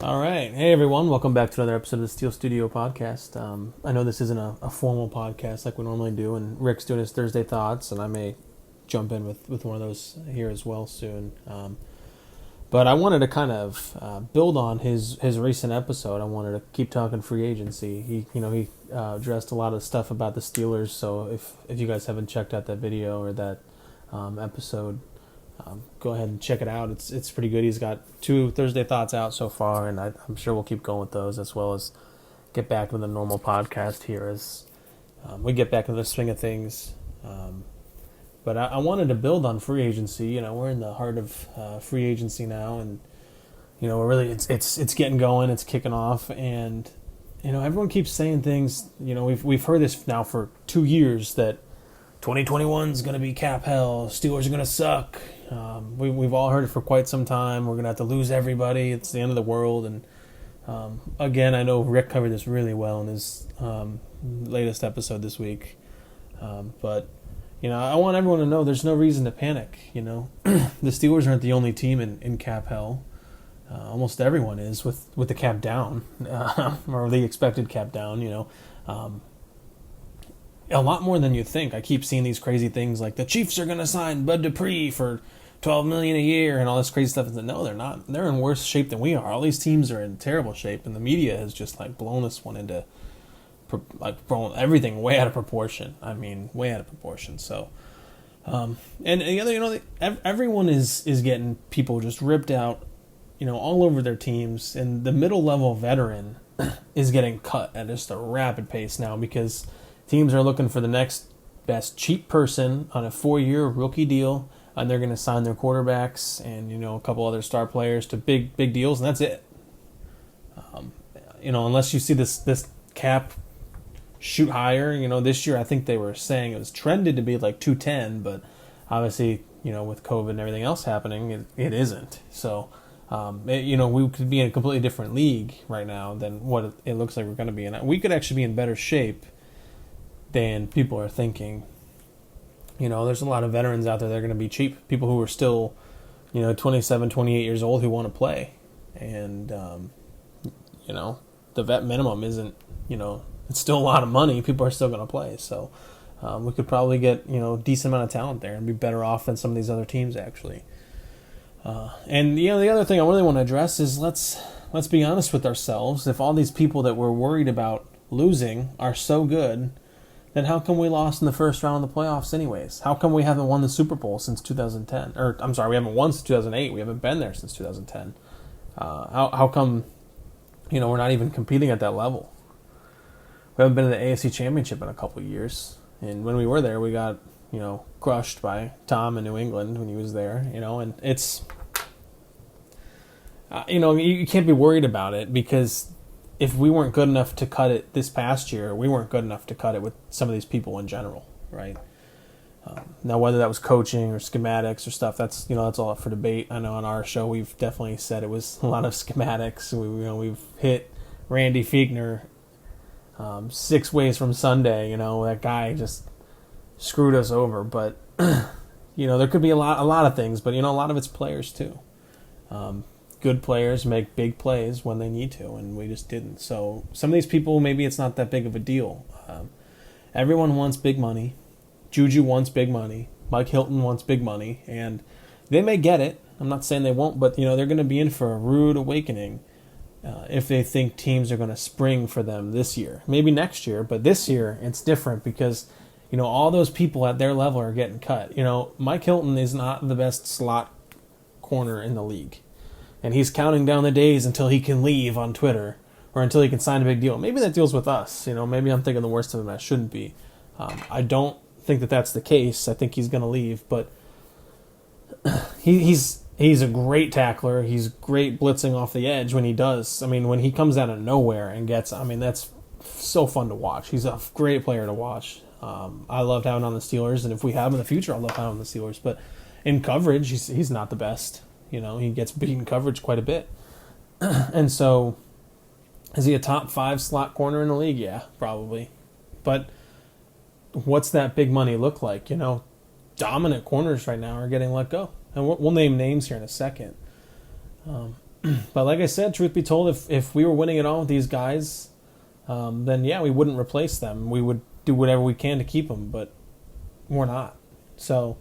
All right. Hey, everyone. Welcome back to another episode of the Steel Studio podcast. I know this isn't a formal podcast like we normally do, and Rick's doing his Thursday Thoughts, and I may jump in with one of those here as well soon. But I wanted to kind of build on his recent episode. I wanted to keep talking free agency. He addressed a lot of stuff about the Steelers, so if you guys haven't checked out that video or that episode, go ahead and check it out. It's pretty good. He's got 2 Thursday Thoughts out so far, and I'm sure we'll keep going with those as well as get back with a normal podcast here as we get back into the swing of things. But I wanted to build on free agency. We're in the heart of free agency now, and we're really it's getting going. It's kicking off, and everyone keeps saying things. We've heard this now for 2 years that 2021 is going to be cap hell. Steelers are going to suck. We've all heard it for quite some time. We're going to have to lose everybody. It's the end of the world. And again, I know Rick covered this really well in his latest episode this week. But I want everyone to know there's no reason to panic. The Steelers aren't the only team in cap hell. Almost everyone is with the cap down, or the expected cap down. A lot more than you think. I keep seeing these crazy things like the Chiefs are going to sign Bud Dupree for $12 million a year and all this crazy stuff. No, they're not. They're in worse shape than we are. All these teams are in terrible shape, and the media has just blown this one into blown everything way out of proportion. I mean, way out of proportion. So, and the other, everyone is getting people just ripped out, all over their teams, and the middle level veteran is getting cut at just a rapid pace now because teams are looking for the next best cheap person on a 4-year rookie deal, and they're going to sign their quarterbacks and a couple other star players to big deals, and that's it. Unless you see this cap shoot higher. This year I think they were saying it was trended to be like 210, but obviously with COVID and everything else happening, it isn't. So we could be in a completely different league right now than what it looks like we're going to be in. We could actually be in better shape than people are thinking. There's a lot of veterans out there that are going to be cheap. People who are still, 27, 28 years old who want to play. And, the vet minimum isn't, it's still a lot of money. People are still going to play. So we could probably get, decent amount of talent there and be better off than some of these other teams, actually. And, the other thing I really want to address is let's be honest with ourselves. If all these people that we're worried about losing are so good, then how come we lost in the first round of the playoffs anyways? How come we haven't won the Super Bowl since 2010? Or, I'm sorry, we haven't won since 2008. We haven't been there since 2010. How come, we're not even competing at that level? We haven't been in the AFC Championship in a couple of years. And when we were there, we got, crushed by Tom in New England when he was there, and it's, you can't be worried about it because if we weren't good enough to cut it this past year, we weren't good enough to cut it with some of these people in general, right? Now, whether that was coaching or schematics or stuff, that's all up for debate. I know on our show we've definitely said it was a lot of schematics. We've hit Randy Fiegner 6 ways from Sunday. That guy just screwed us over. But there could be a lot of things, but a lot of it's players too. Good players make big plays when they need to, and we just didn't. So some of these people, maybe it's not that big of a deal. Everyone wants big money. Juju wants big money. Mike Hilton wants big money, and they may get it. I'm not saying they won't, but they're going to be in for a rude awakening if they think teams are going to spring for them this year. Maybe next year, but this year it's different because all those people at their level are getting cut. Mike Hilton is not the best slot corner in the league. And he's counting down the days until he can leave on Twitter or until he can sign a big deal. Maybe that deal's with us. Maybe I'm thinking the worst of him. I shouldn't be. I don't think that that's the case. I think he's going to leave. But he's a great tackler. He's great blitzing off the edge when he does. I mean, when he comes out of nowhere and gets, that's so fun to watch. He's a great player to watch. I loved having him on the Steelers. And if we have him in the future, I'll love having him on the Steelers. But in coverage, he's not the best. He gets beaten coverage quite a bit. And so, is he a top 5 slot corner in the league? Yeah, probably. But what's that big money look like? Dominant corners right now are getting let go. And we'll name names here in a second. But like I said, truth be told, if we were winning it all with these guys, then yeah, we wouldn't replace them. We would do whatever we can to keep them, but we're not. So,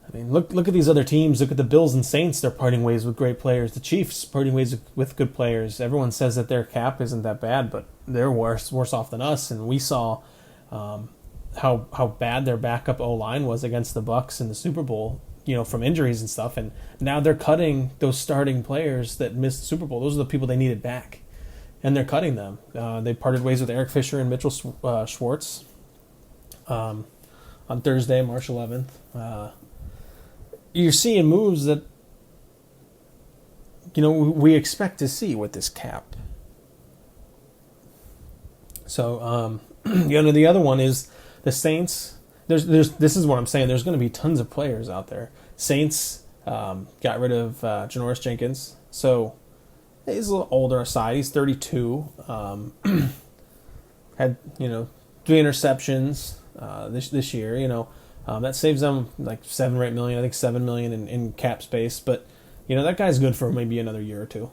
I mean, look at these other teams. Look at the Bills and Saints. They're parting ways with great players. The Chiefs parting ways with good players. Everyone says that their cap isn't that bad, but they're worse off than us. And we saw how bad their backup O-line was against the Bucs in the Super Bowl, from injuries and stuff. And now they're cutting those starting players that missed the Super Bowl. Those are the people they needed back, and they're cutting them. They parted ways with Eric Fisher and Mitchell Schwartz on Thursday, March 11th. You're seeing moves that we expect to see with this cap. So the other one is the Saints. There's this is what I'm saying. There's going to be tons of players out there. Saints got rid of Janoris Jenkins, so he's a little older aside. He's 32. Had 3 interceptions this year. That saves them like $7 or $8 million. I think $7 million in cap space. But that guy's good for maybe another year or two.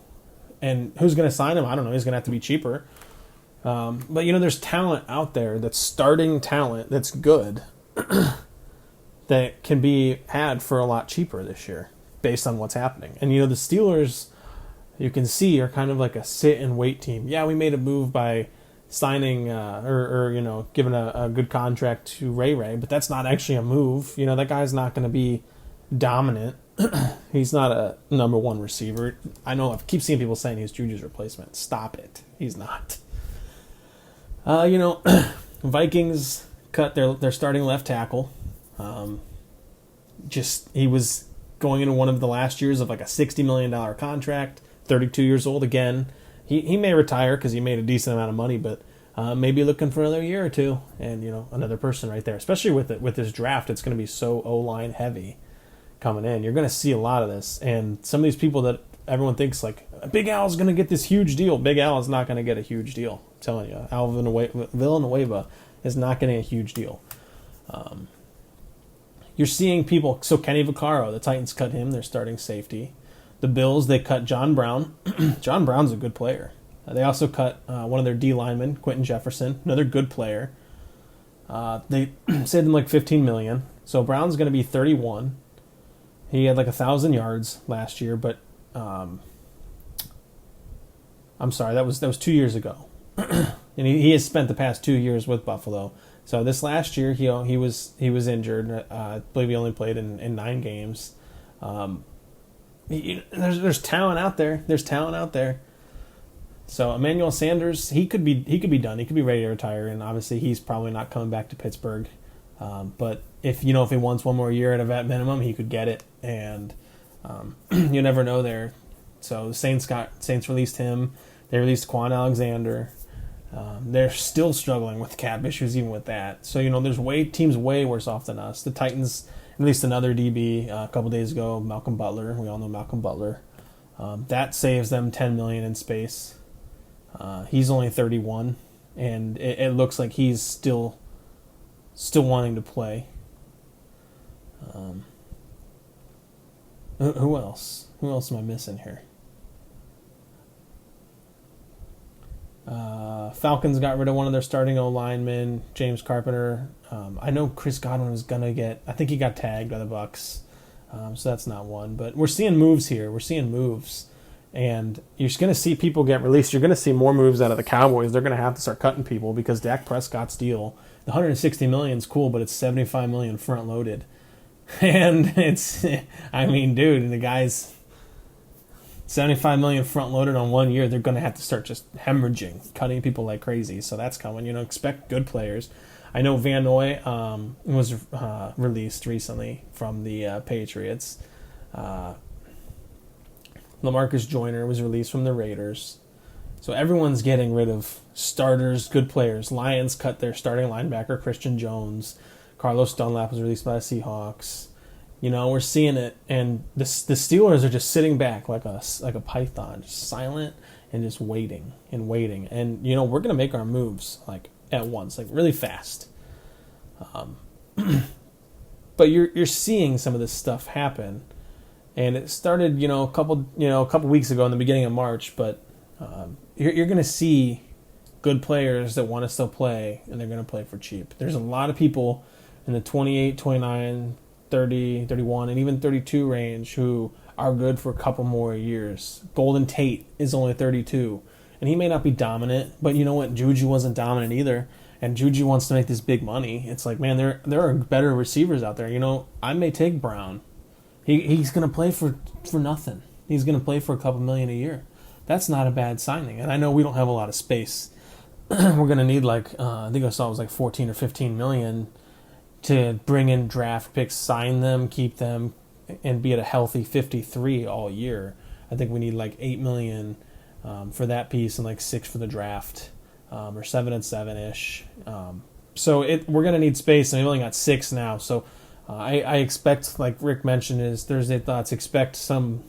And who's going to sign him? I don't know. He's going to have to be cheaper. But there's talent out there that's starting talent that's good that can be had for a lot cheaper this year based on what's happening. And the Steelers, you can see, are kind of like a sit and wait team. Yeah, we made a move by signing or giving a good contract to Ray, but that's not actually a move. That guy's not going to be dominant. He's not a number one receiver. I know I keep seeing people saying he's Juju's replacement. Stop it. He's not. Vikings cut their starting left tackle. He was going into one of the last years of like a $60 million contract, 32 years old again. He may retire because he made a decent amount of money, but maybe looking for another year or two, and another person right there. Especially with this draft, it's going to be so O-line heavy coming in. You're going to see a lot of this, and some of these people that everyone thinks like Big Al's going to get this huge deal. Big Al is not going to get a huge deal. I'm telling you, Villanueva is not getting a huge deal. You're seeing people. So Kenny Vaccaro, the Titans cut him. They're starting safety. The Bills, they cut John Brown. John Brown's a good player. They also cut one of their D linemen, Quentin Jefferson, another good player. They saved him like $15 million. So Brown's going to be 31. He had like 1,000 yards last year, but I'm sorry, that was 2 years ago. And he has spent the past 2 years with Buffalo. So this last year he was injured. I believe he only played in 9 games. There's talent out there. There's talent out there. So Emmanuel Sanders, he could be done. He could be ready to retire, and obviously he's probably not coming back to Pittsburgh. But if he wants one more year at a vet minimum, he could get it, and you never know there. So the Saints released him. They released Quan Alexander. They're still struggling with cap issues even with that. So there's teams way worse off than us. The Titans released another DB a couple days ago, Malcolm Butler. We all know Malcolm Butler. That saves them $10 million in space. He's only 31, and it looks like he's still wanting to play. Who else? Who else am I missing here? Falcons got rid of one of their starting O-linemen, James Carpenter. I know Chris Godwin was going to get... I think he got tagged by the Bucs, so that's not one. But we're seeing moves here. We're seeing moves. And you're just going to see people get released. You're going to see more moves out of the Cowboys. They're going to have to start cutting people because Dak Prescott's deal, the $160 million is cool, but it's $75 million front-loaded. And it's... I mean, dude, the guy's... $75 million front-loaded on 1 year, they're going to have to start just hemorrhaging, cutting people like crazy. So that's coming. Expect good players. I know Van Noy was released recently from the Patriots. LaMarcus Joyner was released from the Raiders. So everyone's getting rid of starters, good players. Lions cut their starting linebacker, Christian Jones. Carlos Dunlap was released by the Seahawks. We're seeing it, and the Steelers are just sitting back like a python, just silent and just waiting and waiting. And we're gonna make our moves like at once, like really fast. But you're seeing some of this stuff happen, And it started, a couple weeks ago in the beginning of March. But you're going to see good players that want to still play, and they're going to play for cheap. There's a lot of people in the 28, 29, 30, 31, and even 32 range who are good for a couple more years. Golden Tate is only 32, and he may not be dominant, but you know what? Juju wasn't dominant either, and Juju wants to make this big money. It's like, man, there are better receivers out there. I may take Brown. He's going to play for nothing. He's going to play for a couple million a year. That's not a bad signing, and I know we don't have a lot of space. We're going to need I think I saw it was like 14 or 15 million to bring in draft picks, sign them, keep them, and be at a healthy 53 all year. I think we need like 8 million for that piece and like 6 for the draft, or 7 and 7-ish. So we're going to need space, and we've only got 6 now. So I expect, like Rick mentioned in his Thursday Thoughts, expect some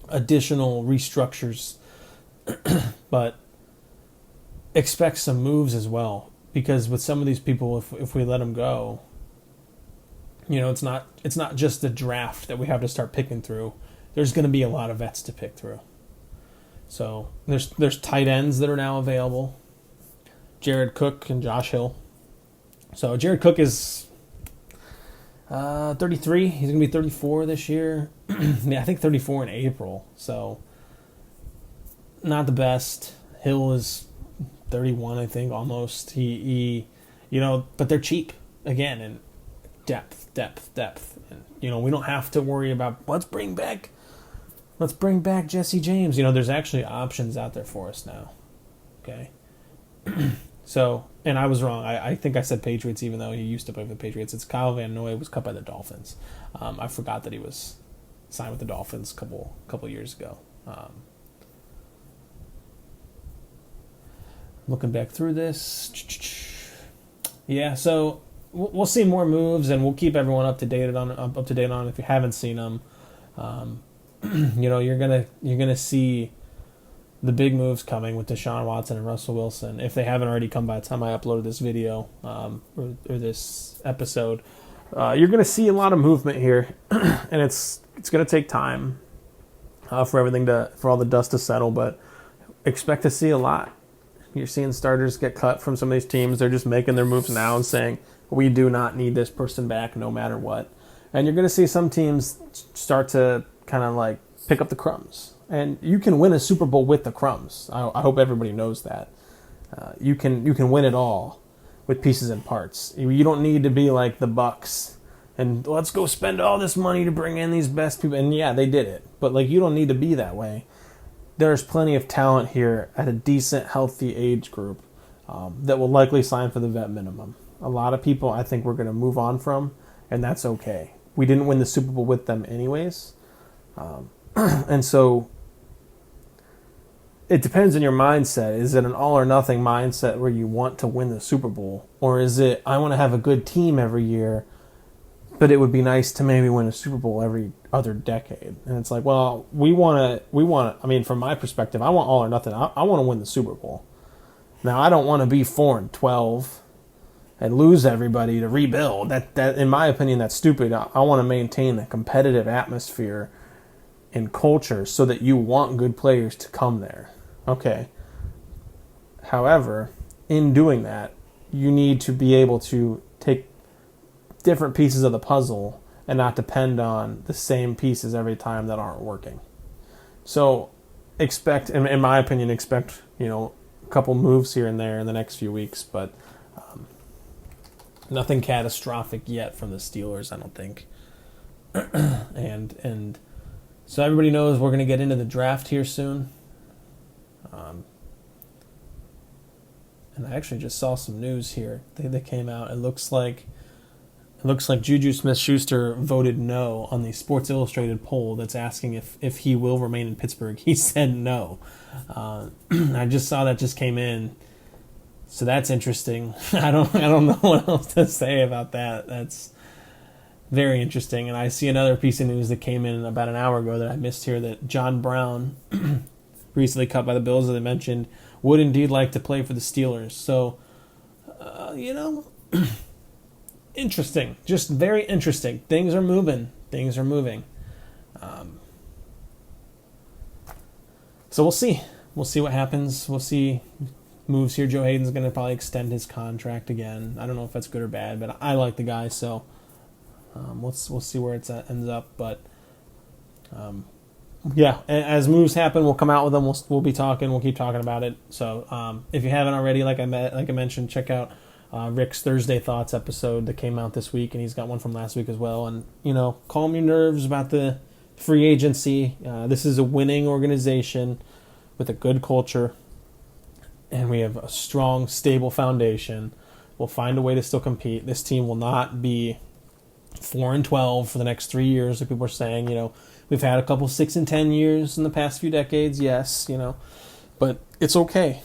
additional restructures, but expect some moves as well. Because with some of these people, if we let them go, it's not just the draft that we have to start picking through. There's going to be a lot of vets to pick through. So there's tight ends that are now available. Jared Cook and Josh Hill. So Jared Cook is 33. He's going to be 34 this year. Yeah, I think 34 in April. So not the best. Hill is 31, I think, almost. He but they're cheap again, and depth. And we don't have to worry about let's bring back Jesse James. There's actually options out there for us now. Okay. So, and I was wrong. I think I said Patriots, even though he used to play for the Patriots. It's Kyle Van Noy, was cut by the Dolphins. I forgot that he was signed with the Dolphins a couple years ago. Looking back through this, yeah. So we'll see more moves, and we'll keep everyone up to date on if you haven't seen them. You're gonna see the big moves coming with Deshaun Watson and Russell Wilson, if they haven't already come by the time I uploaded this video or this episode. You're going to see a lot of movement here, and it's going to take time for all the dust to settle, but expect to see a lot. You're seeing starters get cut from some of these teams. They're just making their moves now and saying, we do not need this person back no matter what. And you're going to see some teams start to kind of like pick up the crumbs. And you can win a Super Bowl with the crumbs. I hope everybody knows that. You can win it all with pieces and parts. You don't need to be like the Bucks and let's go spend all this money to bring in these best people. And yeah, they did it. But you don't need to be that way. There's plenty of talent here at a decent, healthy age group that will likely sign for the vet minimum. A lot of people I think we're going to move on from, and that's okay. We didn't win the Super Bowl with them anyways. And so it depends on your mindset. Is it an all or nothing mindset where you want to win the Super Bowl? Or is it, I want to have a good team every year, but it would be nice to maybe win a Super Bowl every other decade? And it's like, well, from my perspective, I want all or nothing. I want to win the Super Bowl. Now, I don't want to be 4-12 and lose everybody to rebuild. That in my opinion, that's stupid. I want to maintain a competitive atmosphere and culture so that you want good players to come there. Okay. However, in doing that, you need to be able to take different pieces of the puzzle and not depend on the same pieces every time that aren't working. So in my opinion, expect a couple moves here and there in the next few weeks, but nothing catastrophic yet from the Steelers, I don't think. and so everybody knows we're going to get into the draft here soon. And I actually just saw some news here that came out. It looks like Juju Smith-Schuster voted no on the Sports Illustrated poll that's asking if he will remain in Pittsburgh. He said no. I just saw that just came in. So that's interesting. I don't know what else to say about that. That's very interesting. And I see another piece of news that came in about an hour ago that I missed here, that John Brown, recently cut by the Bills, as I mentioned, would indeed like to play for the Steelers. So, interesting. Just very interesting. Things are moving. So we'll see. We'll see what happens. We'll see moves here. Joe Hayden's going to probably extend his contract again. I don't know if that's good or bad, but I like the guy, so we'll see where it ends up. But yeah, as moves happen, we'll come out with them. We'll be talking. We'll keep talking about it. So if you haven't already, like I mentioned, check out Rick's Thursday Thoughts episode that came out this week, and he's got one from last week as well. And calm your nerves about the free agency. This is a winning organization with a good culture, and we have a strong, stable foundation. We'll find a way to still compete. This team will not be 4-12 for the next 3 years, like people are saying. We've had a couple 6-10 years in the past few decades, yes, but it's okay.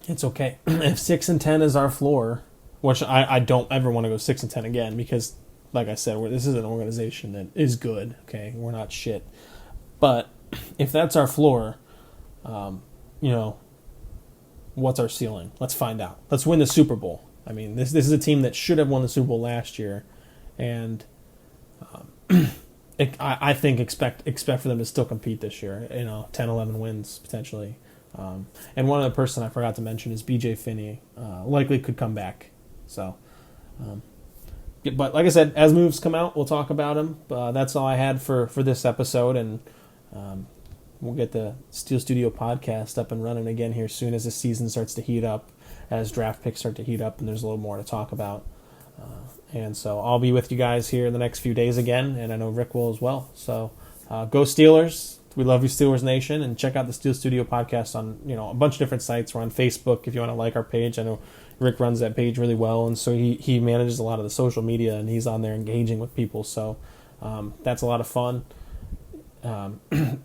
It's okay. If 6-10 is our floor, which I don't ever want to go 6-10 again, because, like I said, this is an organization that is good. Okay, we're not shit. But if that's our floor, what's our ceiling? Let's find out. Let's win the Super Bowl. I mean, this is a team that should have won the Super Bowl last year, and I think expect for them to still compete this year. 10, 11 wins potentially. And one other person I forgot to mention is B.J. Finney. Likely could come back. So, but like I said, as moves come out, we'll talk about them. That's all I had for this episode, and we'll get the Steel Studio podcast up and running again here soon as the season starts to heat up, as draft picks start to heat up, and there's a little more to talk about. And so I'll be with you guys here in the next few days again, and I know Rick will as well. So go Steelers. We love you, Steelers Nation, and check out the Steel Studio podcast on a bunch of different sites. We're on Facebook if you want to like our page. I know Rick runs that page really well, and so he manages a lot of the social media, and he's on there engaging with people. So that's a lot of fun.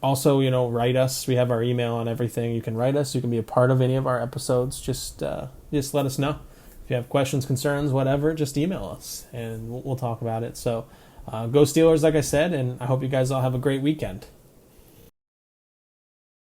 Also, write us. We have our email and everything. You can write us. You can be a part of any of our episodes. Just let us know. If you have questions, concerns, whatever, just email us, and we'll talk about it. So go Steelers, like I said, and I hope you guys all have a great weekend.